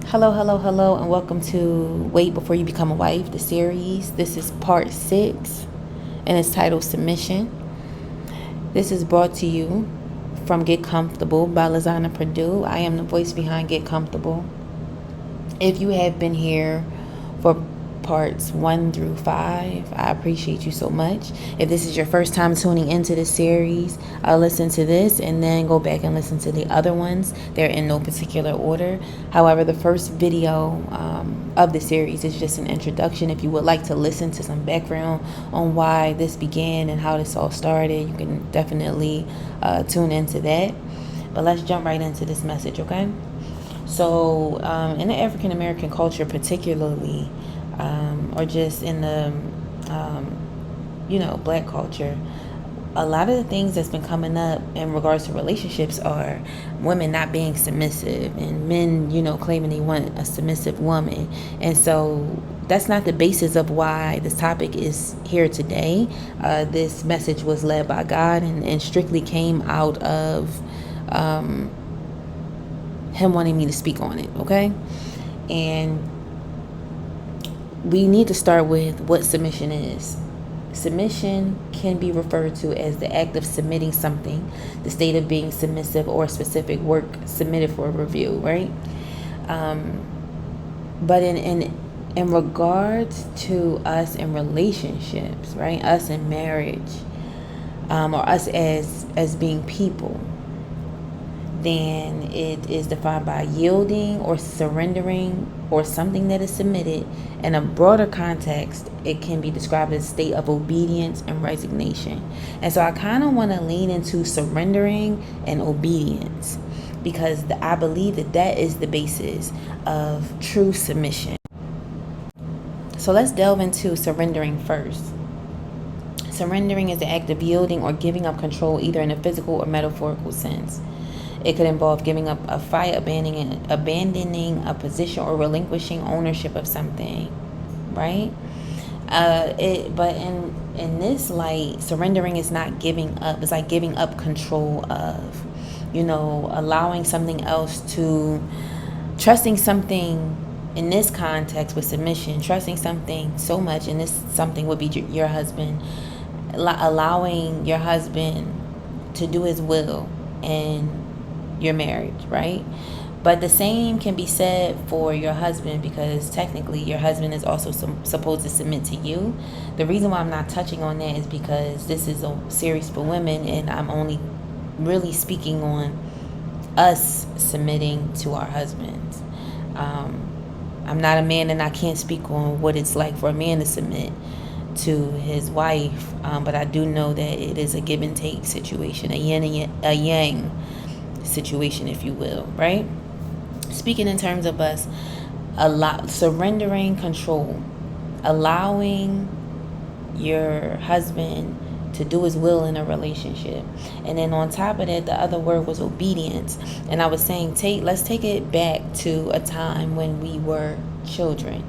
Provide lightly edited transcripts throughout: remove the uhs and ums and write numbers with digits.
Hello, hello, hello, and welcome to Wait Before You Become a Wife, the series. This is part 6, and it's titled Submission. This is brought to you from Get Comfortable by Lizana-Prodeaux. I am the voice behind Get Comfortable. If you have been here for parts 1 through 5, I appreciate you so much. If this is your first time tuning into this series, I'll listen to this and then go back and listen to the other ones. They're in no particular order. However, the first video of the series is just an introduction. If you would like to listen to some background on why this began and how this all started, you can definitely tune into that. But let's jump right into this message, okay? So, in the African American culture, particularly, or just in the, black culture, a lot of the things that's been coming up in regards to relationships are women not being submissive and men, claiming they want a submissive woman. And so that's not the basis of why this topic is here today. This message was led by God and strictly came out of him wanting me to speak on it, okay? And we need to start with what submission is. Submission can be referred to as the act of submitting something, the state of being submissive, or specific work submitted for review, right? But in regards to us in relationships, right? Us in marriage, or us as being people, then it is defined by yielding or surrendering or something that is submitted. In a broader context, it can be described as a state of obedience and resignation. And so I kind of want to lean into surrendering and obedience because I believe that is the basis of true submission. So let's delve into surrendering first. Surrendering is the act of yielding or giving up control, either in a physical or metaphorical sense. It could involve giving up a fight, abandoning a position, or relinquishing ownership of something, right? But in this light, surrendering is not giving up. It's like giving up control of, allowing something else to, trusting something. In this context with submission, trusting something so much, and this something would be your husband, allowing your husband to do his will and your marriage, right? But the same can be said for your husband, because technically your husband is also supposed to submit to you. The reason why I'm not touching on that is because this is a series for women, and I'm only really speaking on us submitting to our husbands. I'm not a man, and I can't speak on what it's like for a man to submit to his wife, but I do know that it is a give and take situation, a yin and a yang situation, if you will, right? Speaking in terms of us, surrendering control, allowing your husband to do his will in a relationship. And then on top of that, the other word was obedience. And I was saying, let's take it back to a time when we were children.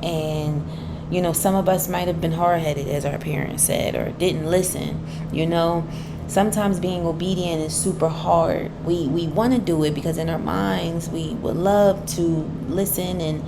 And some of us might have been hard-headed, as our parents said, or didn't listen. Sometimes being obedient is super hard. We want to do it because in our minds we would love to listen and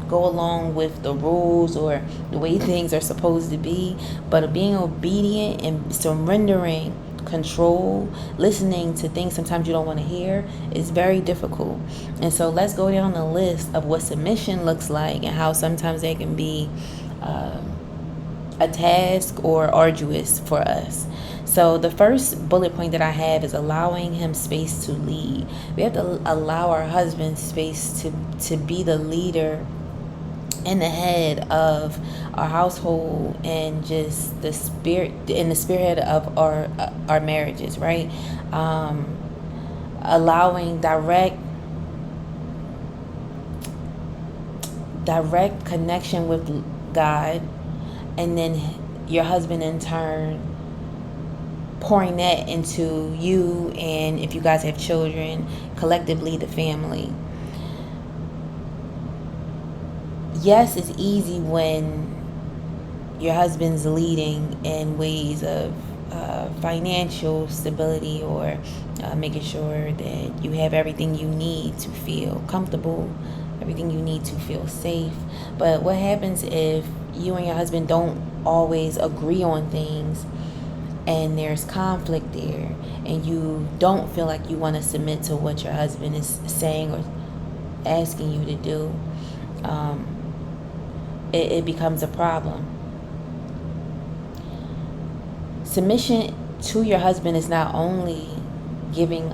go along with the rules or the way things are supposed to be. But being obedient and surrendering control, listening to things sometimes you don't want to hear, is very difficult. And so let's go down the list of what submission looks like and how sometimes they can be a task or arduous for us. So the first bullet point that I have is allowing him space to lead. We have to allow our husband space to be the leader and the head of our household, and just the spirit of our marriages, right? Allowing direct connection with God, and then your husband in turn pouring that into you, and if you guys have children, collectively the family. Yes, it's easy when your husband's leading in ways of financial stability, or making sure that you have everything you need to feel comfortable, everything you need to feel safe. But what happens if you and your husband don't always agree on things, and there's conflict there, and you don't feel like you want to submit to what your husband is saying or asking you to do? It becomes a problem. Submission to your husband is not only giving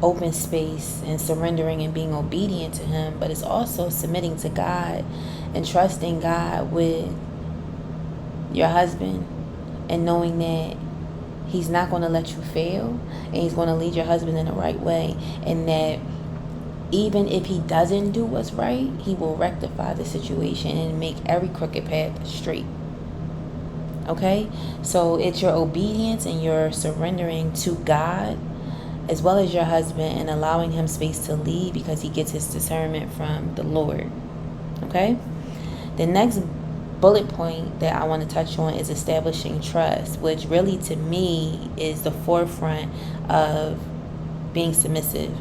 open space and surrendering and being obedient to him, but it's also submitting to God and trusting God with your husband, and knowing that he's not going to let you fail, and he's going to lead your husband in the right way, and that even if he doesn't do what's right, he will rectify the situation and make every crooked path straight. Okay? So it's your obedience and your surrendering to God as well as your husband, and allowing him space to lead, because he gets his discernment from the Lord. Okay? The next bullet point that I want to touch on is establishing trust, which really to me is the forefront of being submissive.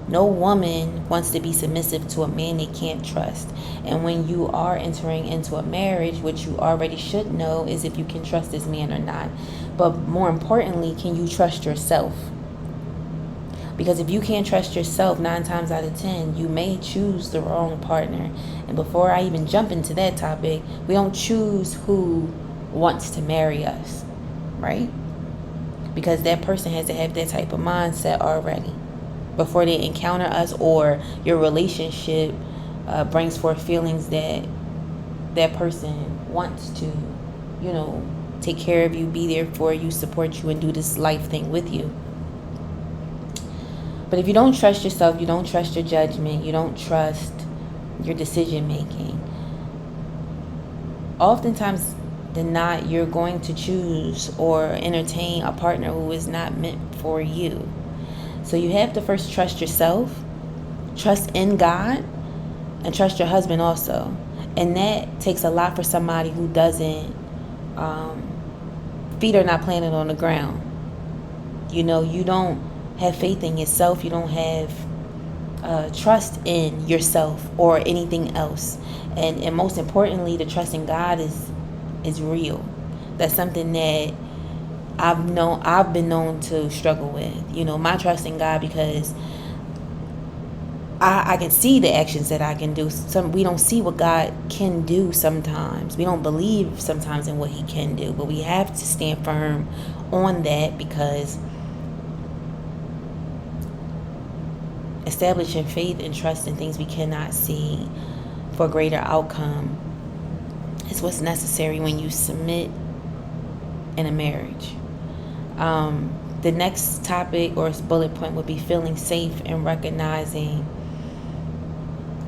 No woman wants to be submissive to a man they can't trust. And when you are entering into a marriage, which you already should know is if you can trust this man or not. But more importantly, can you trust yourself? Because if you can't trust yourself, 9 times out of 10, you may choose the wrong partner. And before I even jump into that topic, we don't choose who wants to marry us, right? Because that person has to have that type of mindset already before they encounter us, or your relationship brings forth feelings that that person wants to, take care of you, be there for you, support you, and do this life thing with you. But if you don't trust yourself, you don't trust your judgment, you don't trust your decision making, oftentimes than not, you're going to choose or entertain a partner who is not meant for you. So you have to first trust yourself, trust in God, and trust your husband also. And that takes a lot for somebody who doesn't, feet are not planted on the ground. You don't have faith in yourself. You don't have trust in yourself or anything else. And most importantly, the trust in God is real. That's something that I've been known to struggle with. My trust in God, because I can see the actions that I can do. We don't see what God can do sometimes. We don't believe sometimes in what he can do, but we have to stand firm on that, because establishing faith and trust in things we cannot see for a greater outcome is what's necessary when you submit in a marriage. The next topic or bullet point would be feeling safe and recognizing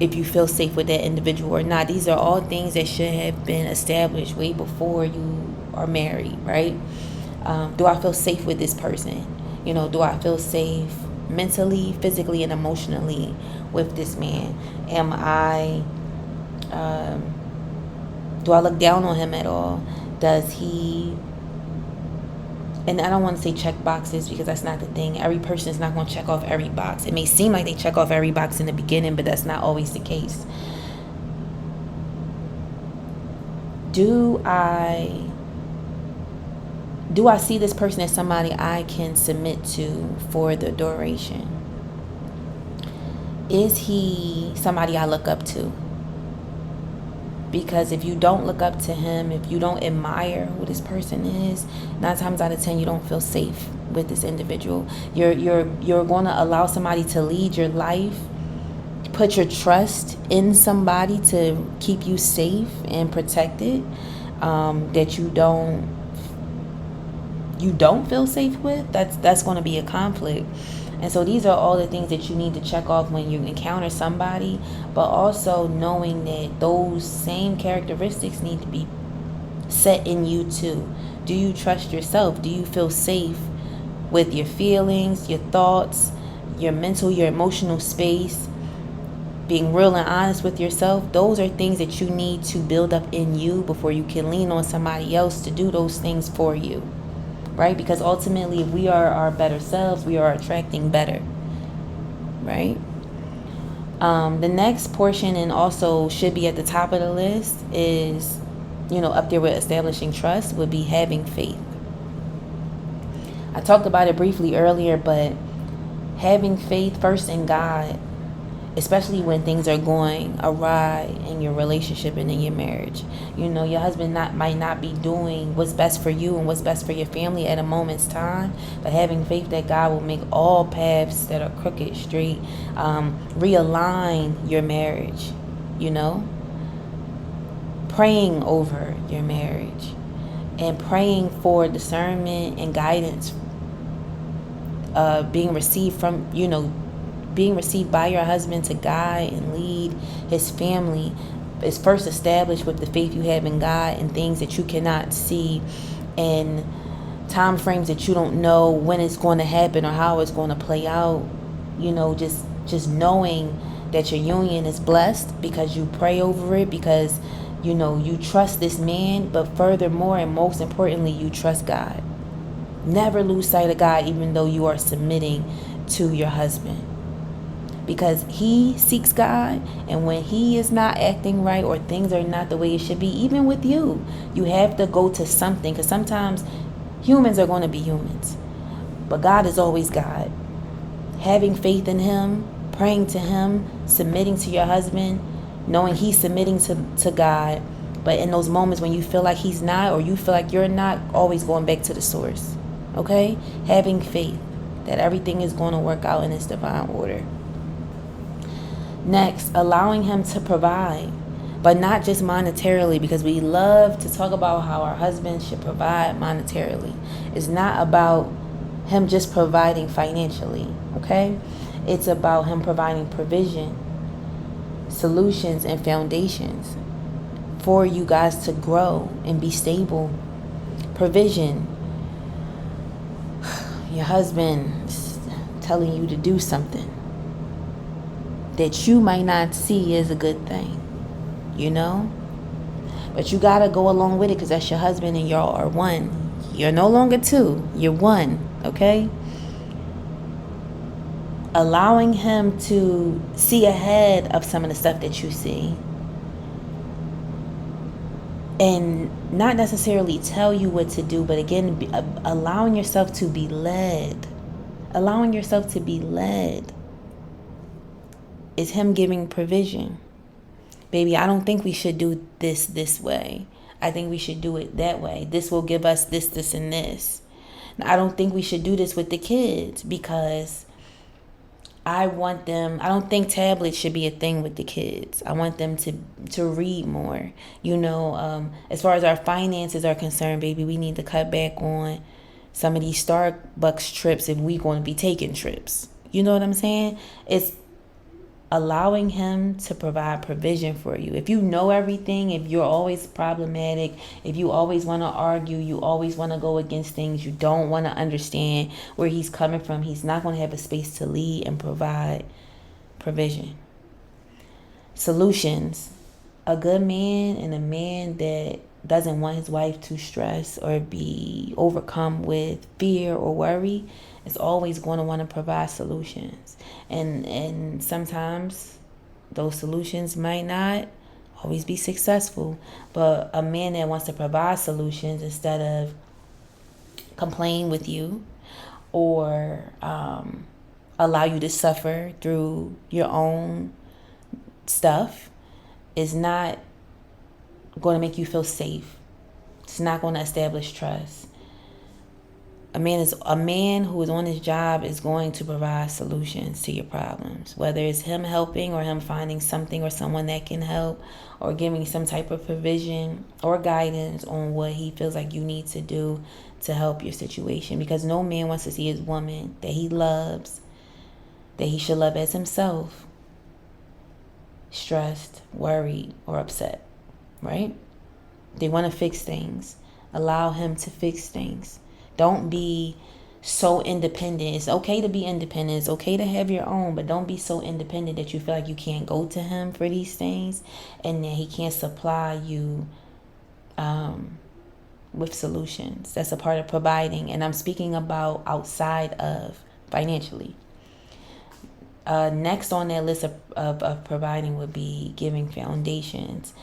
if you feel safe with that individual or not. These are all things that should have been established way before you are married, right? Do I feel safe with this person? Do I feel safe mentally, physically, and emotionally with this man? Do I look down on him at all? Does he... And I don't want to say check boxes, because that's not the thing. Every person is not going to check off every box. It may seem like they check off every box in the beginning, but that's not always the case. Do I see this person as somebody I can submit to for the duration? Is he somebody I look up to? Because if you don't look up to him, if you don't admire who this person is, 9 times out of 10, you don't feel safe with this individual. You're going to allow somebody to lead your life, put your trust in somebody to keep you safe and protected, that you don't feel safe with. That's going to be a conflict. And so these are all the things that you need to check off when you encounter somebody, but also knowing that those same characteristics need to be set in you too. Do you trust yourself? Do you feel safe with your feelings, your thoughts, your mental, your emotional space? Being real and honest with yourself, those are things that you need to build up in you before you can lean on somebody else to do those things for you. right? Because ultimately, if we are our better selves, we are attracting better, right? The next portion, and also should be at the top of the list, is, up there with establishing trust, would be having faith. I talked about it briefly earlier, but having faith first in God, especially when things are going awry in your relationship and in your marriage. Your husband might not be doing what's best for you and what's best for your family at a moment's time, but having faith that God will make all paths that are crooked straight, realign your marriage, praying over your marriage and praying for discernment and guidance, being received by your husband to guide and lead his family is first established with the faith you have in God and things that you cannot see and time frames that you don't know when it's going to happen or how it's going to play out. Just knowing that your union is blessed because you pray over it, because you trust this man, but furthermore and most importantly, you trust God. Never lose sight of God, even though you are submitting to your husband, because he seeks God, and when he is not acting right or things are not the way it should be, even with you, you have to go to something, because sometimes humans are going to be humans, but God is always God. Having faith in him, praying to him, submitting to your husband, knowing he's submitting to God, but in those moments when you feel like he's not, or you feel like you're not, always going back to the source. Okay? Having faith that everything is going to work out in its divine order. Next, allowing him to provide, but not just monetarily, because we love to talk about how our husbands should provide monetarily. It's not about him just providing financially, okay? It's about him providing provision, solutions, and foundations for you guys to grow and be stable. Provision. Your husband is telling you to do something that you might not see as a good thing, but you gotta go along with it, because that's your husband and y'all are one. You're no longer two, you're one. Okay? Allowing him to see ahead of some of the stuff that you see, and not necessarily tell you what to do, but again, allowing yourself to be led. Allowing yourself to be led is him giving provision. Baby, I don't think we should do this way. I think we should do it that way. This will give us this, and this. Now, I don't think we should do this with the kids, because I don't think tablets should be a thing with the kids. I want them to read more. As far as our finances are concerned, baby, we need to cut back on some of these Starbucks trips if we're going to be taking trips. You know what I'm saying? It's allowing him to provide provision for you. If you know everything, if you're always problematic, if you always want to argue, you always want to go against things, you don't want to understand where he's coming from, he's not going to have a space to lead and provide provision. Solutions. A good man and a man that doesn't want his wife to stress or be overcome with fear or worry is always going to want to provide solutions. And sometimes those solutions might not always be successful. But a man that wants to provide solutions instead of complain with you or allow you to suffer through your own stuff is not going to make you feel safe. It's not going to establish trust. A man who is on his job is going to provide solutions to your problems, whether it's him helping or him finding something or someone that can help or giving some type of provision or guidance on what he feels like you need to do to help your situation. Because no man wants to see his woman that he loves, that he should love as himself, stressed, worried, or upset, right? They want to fix things. Allow him to fix things. Don't be so independent. It's okay to be independent. It's okay to have your own, but don't be so independent that you feel like you can't go to him for these things and that he can't supply you with solutions. That's a part of providing. And I'm speaking about outside of financially. Next on that list of providing would be giving foundations.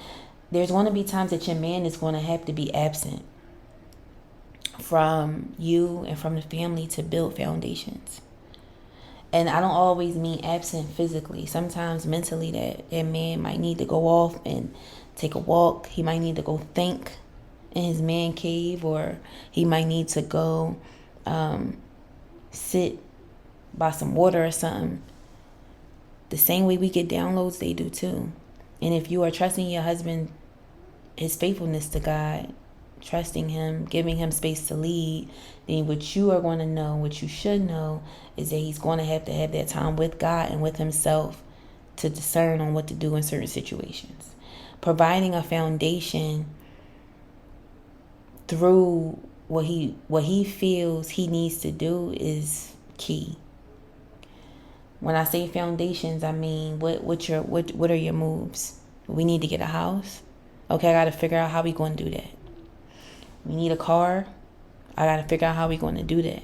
There's going to be times that your man is going to have to be absent from you and from the family to build foundations. And I don't always mean absent physically. Sometimes mentally that man might need to go off and take a walk. He might need to go think in his man cave, or he might need to go sit by some water or something. The same way we get downloads, they do too. And if you are trusting your husband, his faithfulness to God, trusting him, giving him space to lead, then what you are going to know, what you should know, is that he's going to have that time with God and with himself to discern on what to do in certain situations. Providing a foundation through what he feels he needs to do is key. When I say foundations, I mean what are your moves? We need to get a house. Okay, I got to figure out how we going to do that. We need a car. I got to figure out how we going to do that.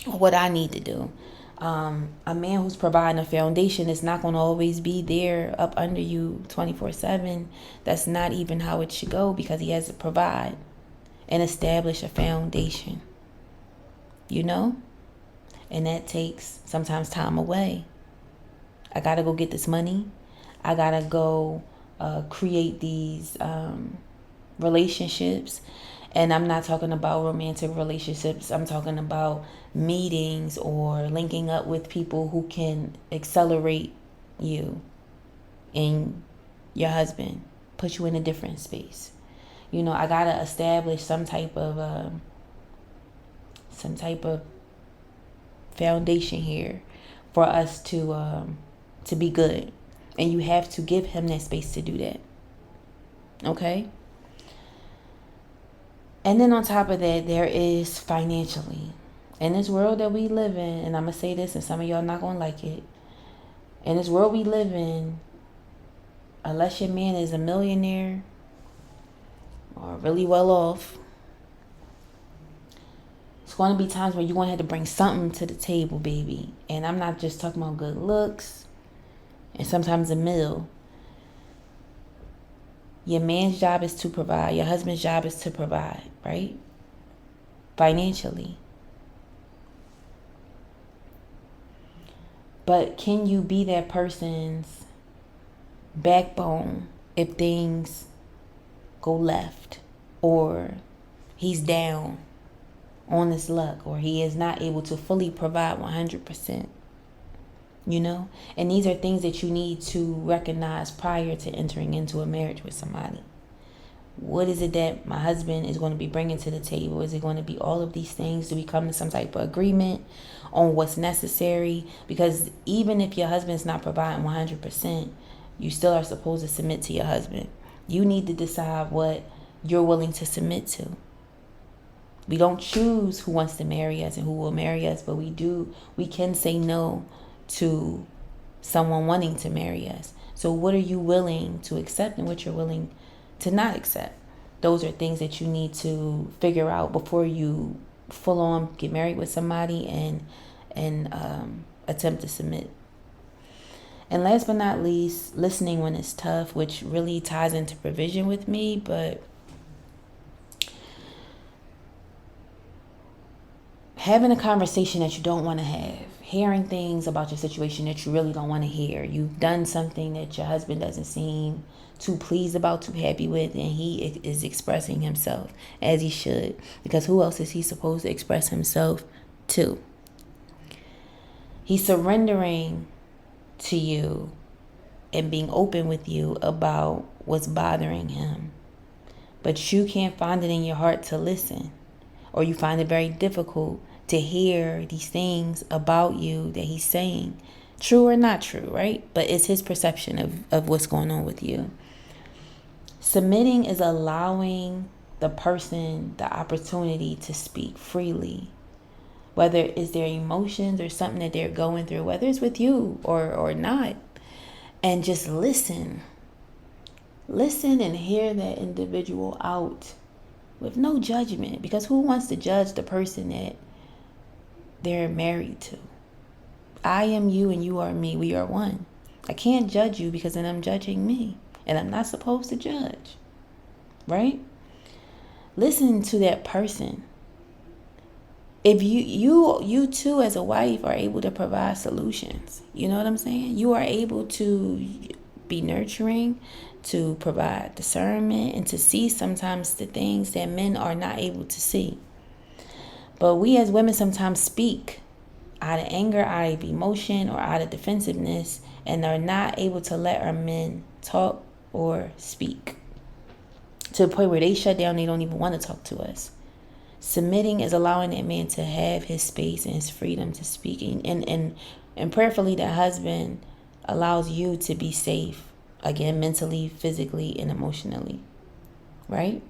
What I need to do. A man who's providing a foundation is not going to always be there up under you 24/7. That's not even how it should go, because he has to provide and establish a foundation. You know? And that takes sometimes time away. I got to go get this money. I got to go create these relationships. And I'm not talking about romantic relationships. I'm talking about meetings or linking up with people who can accelerate you and your husband, put you in a different space. You know, I got to establish some type of foundation here for us to be good. And you have to give him that space to do that. Okay? And then on top of that, there is financially. In this world that we live in, and I'm going to say this, and some of y'all not going to like it. In this world we live in, unless your man is a millionaire or really well off, it's going to be times when you're going to have to bring something to the table, baby. And I'm not just talking about good looks and sometimes a meal. Your man's job is to provide. Your husband's job is to provide, right? Financially. But can you be that person's backbone if things go left, or he's down on his luck, or he is not able to fully provide 100%? You know? And these are things that you need to recognize prior to entering into a marriage with somebody. What is it that my husband is going to be bringing to the table? Is it going to be all of these things? Do we come to some type of agreement on what's necessary? Because even if your husband's not providing 100%, you still are supposed to submit to your husband. You need to decide what you're willing to submit to. We don't choose who wants to marry us and who will marry us, but we can say no to someone wanting to marry us. So what are you willing to accept and what you're willing to not accept? Those are things that you need to figure out before you full on get married with somebody and attempt to submit. And last but not least, listening when it's tough, which really ties into provision with me, but having a conversation that you don't want to have, hearing things about your situation that you really don't want to hear. You've done something that your husband doesn't seem too pleased about, too happy with, and he is expressing himself as he should, because who else is he supposed to express himself to? He's surrendering to you and being open with you about what's bothering him, but you can't find it in your heart to listen, or you find it very difficult to hear these things about you that he's saying, true or not true, right? But it's his perception of what's going on with you. Submitting is allowing the person the opportunity to speak freely, whether it's their emotions or something that they're going through, whether it's with you or not, and just listen and hear that individual out with no judgment, because who wants to judge the person that they're married to? I am you and you are me. We are one. I can't judge you because then I'm judging me, and I'm not supposed to judge, right? Listen to that person. If you too as a wife are able to provide solutions, you know what I'm saying? You are able to be nurturing, to provide discernment, and to see sometimes the things that men are not able to see. But we as women sometimes speak out of anger, out of emotion, or out of defensiveness, and are not able to let our men talk or speak, to the point where they shut down. They don't even want to talk to us. Submitting is allowing that man to have his space and his freedom to speak. And prayerfully, the husband allows you to be safe, again, mentally, physically, and emotionally, right?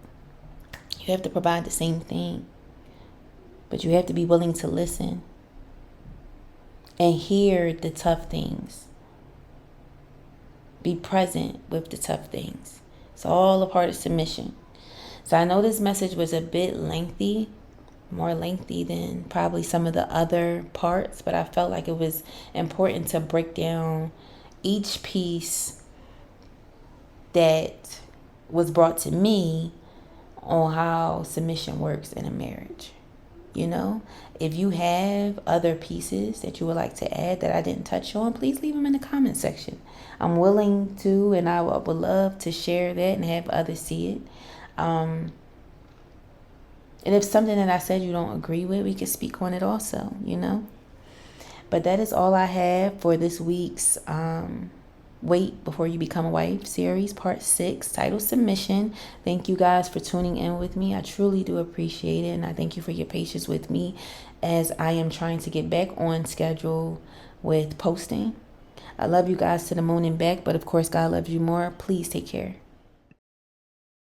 You have to provide the same thing, but you have to be willing to listen and hear the tough things. Be present with the tough things. It's all a part of submission. So I know this message was a bit lengthy, more lengthy than probably some of the other parts, but I felt like it was important to break down each piece that was brought to me on how submission works in a marriage. You know, if you have other pieces that you would like to add that I didn't touch on, please leave them in the comment section. I'm willing to, and I would love to share that and have others see it. And if something that I said you don't agree with, we can speak on it also, you know. But that is all I have for this week's Wait Before You Become a Wife series, part 6, titled Submission. Thank you guys for tuning in with me. I truly do appreciate it, and I thank you for your patience with me as I am trying to get back on schedule with posting. I love you guys to the moon and back, but of course God loves you more. Please take care.